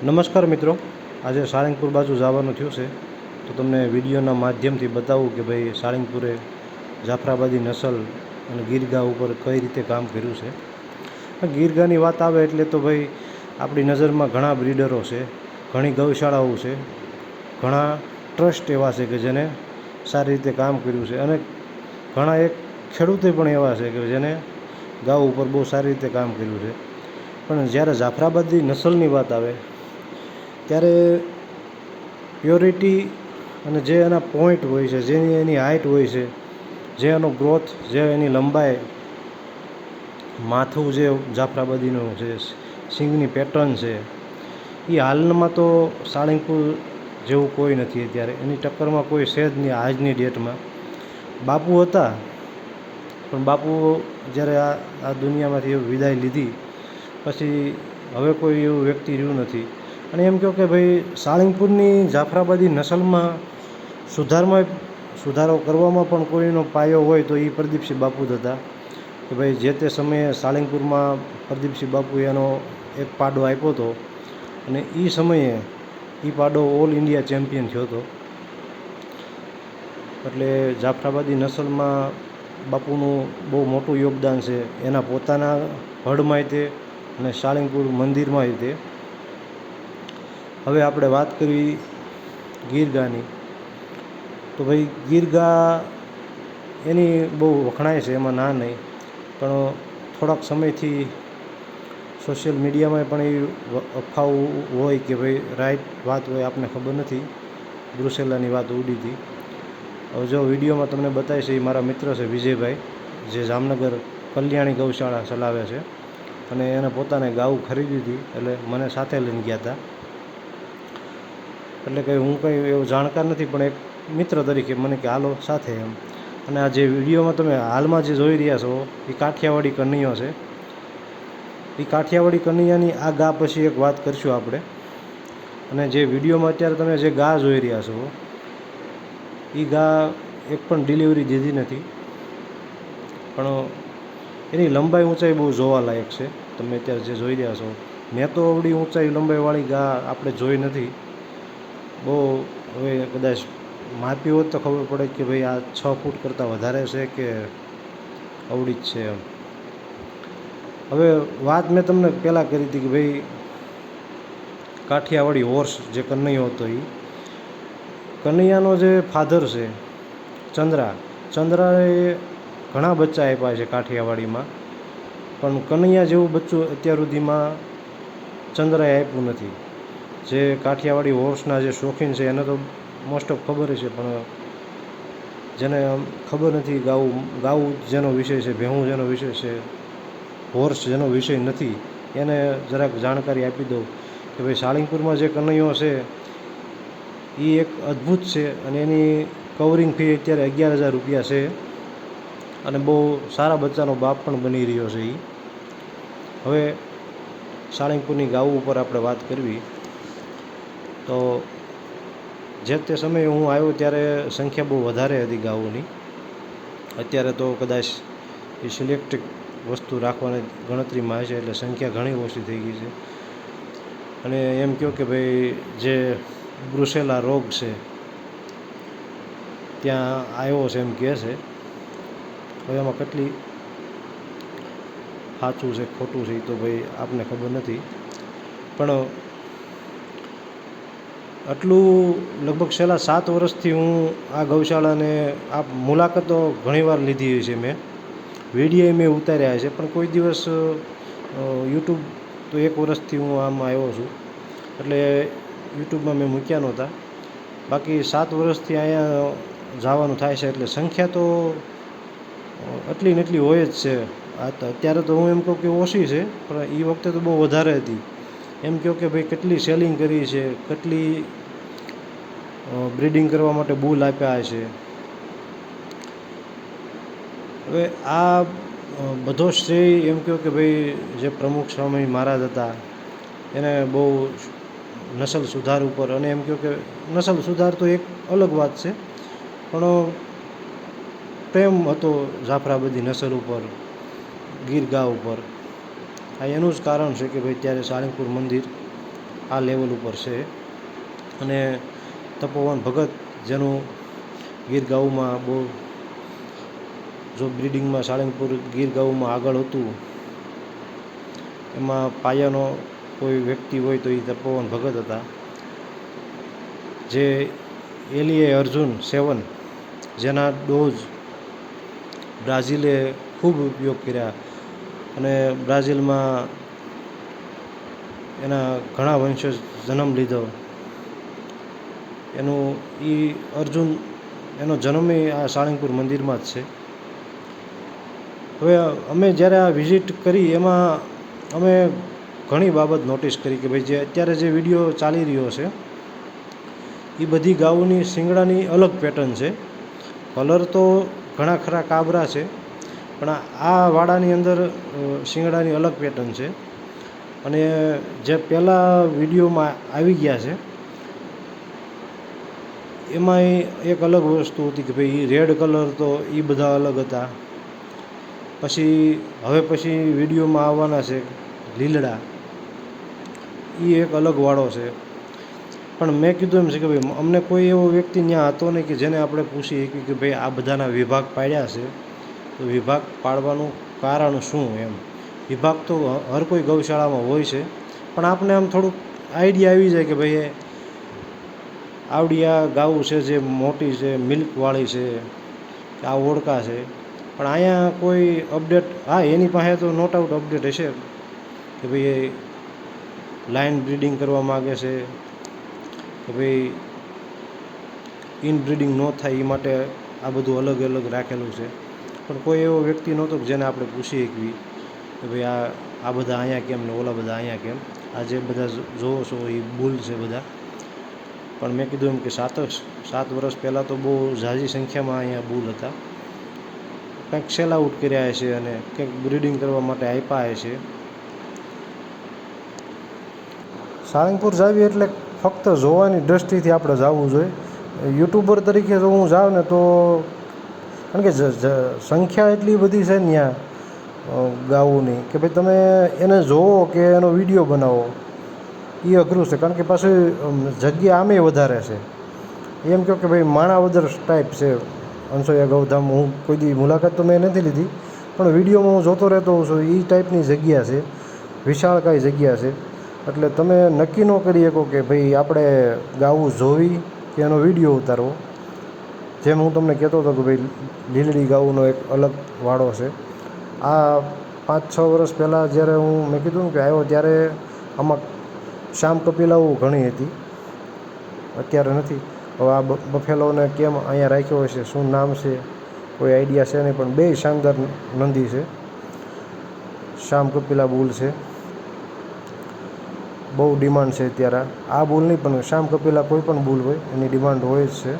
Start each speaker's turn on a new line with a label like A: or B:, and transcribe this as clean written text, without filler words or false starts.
A: નમસ્કાર મિત્રો, આજે સાળંગપુર બાજુ જવાનું થયું છે તો તમને વિડીયોના માધ્યમથી બતાવું કે ભાઈ સાળંગપુરે જાફરાબાદી નસલ અને ગીર ગાય ઉપર કઈ રીતે કામ કર્યું છે. ગીર ગાયની વાત આવે એટલે તો ભાઈ આપણી નજરમાં ઘણા બ્રીડરો છે, ઘણી ગૌશાળાઓ છે, ઘણા ટ્રસ્ટ એવા છે કે જેને સારી રીતે કામ કર્યું છે અને ઘણા એક ખેડૂતો પણ એવા છે કે જેને ગાય ઉપર બહુ સારી રીતે કામ કર્યું છે. પણ જ્યારે જાફરાબાદી નસલની વાત આવે ત્યારે પ્યોરિટી અને જે એના પોઈન્ટ હોય છે, જેની એની હાઇટ હોય છે, જે એનો ગ્રોથ, જે એની લંબાઈ, માથું જે જાફરાબાદીનું છે, સિંગની પેટર્ન છે, એ હાલમાં તો સાળંગપુર જેવું કોઈ નથી. અત્યારે એની ટક્કરમાં કોઈ છે જ નહીં. આજની ડેટમાં બાપુ હતા, પણ બાપુ જ્યારે આ દુનિયામાંથી વિદાય લીધી પછી હવે કોઈ એવું વ્યક્તિ રહ્યું નથી. અને એમ કહો કે ભાઈ સાળંગપુરની જાફરાબાદી નસલમાં સુધારો કરવામાં પણ કોઈનો પાયો હોય તો એ પ્રદીપસિંહ બાપુ જ હતા કે ભાઈ જે તે સમયે સાળંગપુરમાં પ્રદીપસિંહ બાપુએ એનો એક પાડો આપ્યો હતો અને એ સમયે એ પાડો ઓલ ઇન્ડિયા ચેમ્પિયન થયો હતો. એટલે જાફરાબાદી નસલમાં બાપુનું બહુ મોટું યોગદાન છે, એના પોતાના હળમાંય તે અને સાળંગપુર મંદિરમાંય તે. હવે આપણે વાત કરવી ગીર ગાયની, તો ભાઈ ગીર ગાય એની બહુ વખણાય છે, એમાં ના નહીં, પણ થોડાક સમયથી સોશિયલ મીડિયામાં પણ એ અફવાઓ હોય કે ભાઈ રાઈટ વાત હોય, આપણને ખબર નથી. બ્રુસેલાની વાત ઉડી હતી. હવે જો વિડીયોમાં તમને બતાવીશ, એ મારા મિત્ર છે વિજયભાઈ, જે જામનગર કલ્યાણી ગૌશાળા ચલાવે છે અને એને પોતાને ગાઉ ખરીદી હતી એટલે મને સાથે લઈને ગયા હતા. એટલે કંઈ હું કંઈ એવું જાણકાર નથી, પણ એક મિત્ર તરીકે મને કે હાલો સાથે એમ. અને આ જે વિડીયોમાં તમે હાલમાં જે જોઈ રહ્યા છો એ કાઠિયાવાડી કન્નૈયો છે. એ કાઠિયાવાડી કન્નૈયાની આ ગા પછી એક વાત કરીશું આપણે. અને જે વિડીયોમાં અત્યારે તમે જે ગા જોઈ રહ્યા છો એ ગા એક પણ ડિલિવરી દીધી નથી, પણ એની લંબાઈ ઊંચાઈ બહુ જોવાલાયક છે. તમે અત્યારે જે જોઈ રહ્યા છો, મેં તો આવડી ઊંચાઈ લંબાઈવાળી ગા આપણે જોઈ નથી બહુ. હવે કદાચ માપી હોત તો ખબર પડે કે ભાઈ આ 6 ફૂટ કરતાં વધારે છે કે અવળી જ છે એમ. હવે વાત મેં તમને પહેલાં કરી હતી કે ભાઈ કાઠિયાવાડી હોર્સ જે કન્નૈયો હતો, એ કન્નૈયાનો જે ફાધર છે ચંદ્રાએ ઘણા બચ્ચા આપ્યા છે કાઠિયાવાડીમાં, પણ કન્નૈયા જેવું બચ્ચું અત્યાર સુધીમાં ચંદ્રાએ આપ્યું નથી. જે કાઠિયાવાડી હોર્સના જે શોખીન છે એને તો મોસ્ટ ઓફ ખબર છે, પણ જેને ખબર નથી ગાવું જેનો વિષય છે, ભેહું જેનો વિષય છે, હોર્સ જેનો વિષય નથી, એને જરાક જાણકારી આપી દઉં કે ભાઈ સાળંગપુરમાં જે કન્નૈયો છે એ એક અદ્ભુત છે અને એની કવરિંગ ફી અત્યારે 11,000 રૂપિયા છે અને બહુ સારા બચ્ચાનો બાપ પણ બની રહ્યો છે એ. હવે સાળંગપુરની ગાઉ ઉપર આપણે વાત કરવી તો જે તે સમયે હું આવ્યો ત્યારે સંખ્યા બહુ વધારે હતી ગાઉની. અત્યારે તો કદાચ એ સિલેક્ટેડ વસ્તુ રાખવાની ગણતરીમાં આવે છે એટલે સંખ્યા ઘણી ઓછી થઈ ગઈ છે. અને એમ કહો કે ભાઈ જે બ્રુસેલા રોગ છે ત્યાં આવ્યો છે એમ કહે છે. હવે એમાં કેટલી સાચું છે ખોટું છે એ તો ભાઈ આપને ખબર નથી, પણ આટલું લગભગ છેલ્લા 7 વર્ષથી હું આ ગૌશાળાને આ મુલાકાતો ઘણીવાર લીધી છે, મેં વિડીયો મેં ઉતાર્યા છે, પણ કોઈ દિવસ યુટ્યુબ તો 1 વર્ષથી હું આમાં આવ્યો છું એટલે યુટ્યુબમાં મેં મૂક્યા નહોતા. બાકી 7 વર્ષથી અહીંયા જવાનું થાય છે એટલે સંખ્યા તો આટલી ને એટલી હોય જ છે. અત્યારે તો હું એમ કહું કે ઓછી છે, પણ એ વખતે તો બહુ વધારે હતી. એમ કહો કે ભાઈ કેટલી સેલિંગ કરી છે, કેટલી બ્રીડિંગ કરવા માટે બુલ આપ્યા છે. હવે આ બધો શ્રેય એમ કહો કે ભાઈ જે પ્રમુખ સ્વામી મહારાજ હતા એને બહુ નસલ સુધાર ઉપર, અને એમ કહો કે નસલ સુધાર તો એક અલગ વાત છે, પણ પ્રેમ હતો જાફરાબાદી નસલ ઉપર, ગીર ગાય ઉપર. આ એનું જ કારણ છે કે ભાઈ ત્યારે સાળંગપુર મંદિર આ લેવલ ઉપર છે. અને તપોવન ભગત જેનું ગીર ગાઉમાં બહુ જો બ્રિડિંગમાં સાળંગપુર ગીર ગાઉમાં આગળ હતું, એમાં પાયાનો કોઈ વ્યક્તિ હોય તો એ તપોવન ભગત હતા, જે એલિયે અર્જુન 7 જેના ડોઝ બ્રાઝિલે ખૂબ ઉપયોગ કર્યા અને બ્રાઝિલમાં એના ઘણા વંશજ જન્મ લીધો. એનું અર્જુન એનો જન્મ આ સાળંગપુર મંદિરમાં જ છે. હવે અમે જ્યારે આ વિઝિટ કરી એમાં અમે ઘણી બાબત નોટિસ કરી કે ભાઈ જે અત્યારે જે વિડીયો ચાલી રહ્યો છે એ બધી ગાઉની શિંગડાની અલગ પેટર્ન છે. કલર તો ઘણા ખરા કાબરા છે, પણ આ વાડાની અંદર શિંગડાની અલગ પેટર્ન છે. અને જે પહેલાં વિડીયોમાં આવી ગયા છે એમાં એક અલગ વસ્તુ હતી કે ભાઈ રેડ કલર તો એ બધા અલગ હતા. પછી વિડીયોમાં આવવાના છે લીલડા, એ એક અલગ વાળો છે. પણ મેં કીધું એમ છે કે ભાઈ અમને કોઈ એવો વ્યક્તિ ત્યાં હતો નહીં કે જેને આપણે પૂછી શકીએ કે ભાઈ આ બધાના વિભાગ પાડ્યા છે તો વિભાગ પાડવાનું કારણ શું એમ. વિભાગ તો હર કોઈ ગૌશાળામાં હોય છે, પણ આપણે આમ થોડુંક આઈડિયા આવી જાય કે ભાઈ આવડી આ ગાઉ છે જે મોટી છે, મિલ્કવાળી છે, આ ઓળકા છે. પણ અહીંયા કોઈ અપડેટ, હા એની પાસે તો નો ડાઉટ અપડેટ હશે કે ભાઈ લાઇન બ્રિડિંગ કરવા માગે છે કે ભાઈ ઇનબ્રિડિંગ ન થાય એ માટે આ બધું અલગ અલગ રાખેલું છે. પણ કોઈ એવો વ્યક્તિ નહોતો કે જેને આપણે પૂછી શકીએ કે ભાઈ આ બધા અહીંયા કેમ ને ઓલા બધા અહીંયા કેમ. આ જે બધા જોવો છો એ બુલ છે બધા. પણ મેં કીધું એમ કે 7 વર્ષ પહેલાં તો બહુ ઝાઝી સંખ્યામાં અહીંયા બુલ હતા. કંઈક સેલ આઉટ કર્યા હશે અને કંઈક બ્રિડિંગ કરવા માટે આપ્યા હશે. સાળંગપુર જાવી એટલે ફક્ત જોવાની દૃષ્ટિથી આપણે જવું જોઈએ. યુટ્યુબર તરીકે જો હું જાઉં ને તો, કારણ કે સંખ્યા એટલી બધી છે ને ત્યાં ગાઉની કે ભાઈ તમે એને જોવો કે એનો વિડીયો બનાવો એ અઘરું છે. કારણ કે પાછી જગ્યા આમે વધારે છે. એમ કહો કે ભાઈ માણાવદર ટાઈપ છે અનસોયા ગૌધામ. હું કોઈ દી મુલાકાત તો મેં નથી લીધી, પણ વિડીયોમાં હું જોતો રહેતો હોઉં છું. એ ટાઈપની જગ્યા છે, વિશાળકાય જગ્યા છે. એટલે તમે નક્કી ન કરી શકો કે ભાઈ આપણે ગાવું જોવી કે એનો વિડીયો ઉતારવો. જેમ હું તમને કહેતો હતો કે ભાઈ લીલડી ગાઉનો એક અલગ વાડો છે. આ 5-6 વર્ષ પહેલાં જ્યારે મેં કીધું કે આવ્યો ત્યારે આમાં શ્યામ કપિલાઓ ઘણી હતી, અત્યારે નથી. હવે આ બફેલોને કેમ અહીંયા રાખ્યો હશે, શું નામ છે કોઈ આઈડિયા છે નહીં, પણ બે શાનદાર નંદી છે. શ્યામ કપિલા બુલ છે, બહુ ડિમાન્ડ છે અત્યારે. આ બુલ નહીં પણ શ્યામ કપિલા કોઈ પણ બુલ હોય એની ડિમાન્ડ હોય જ છે.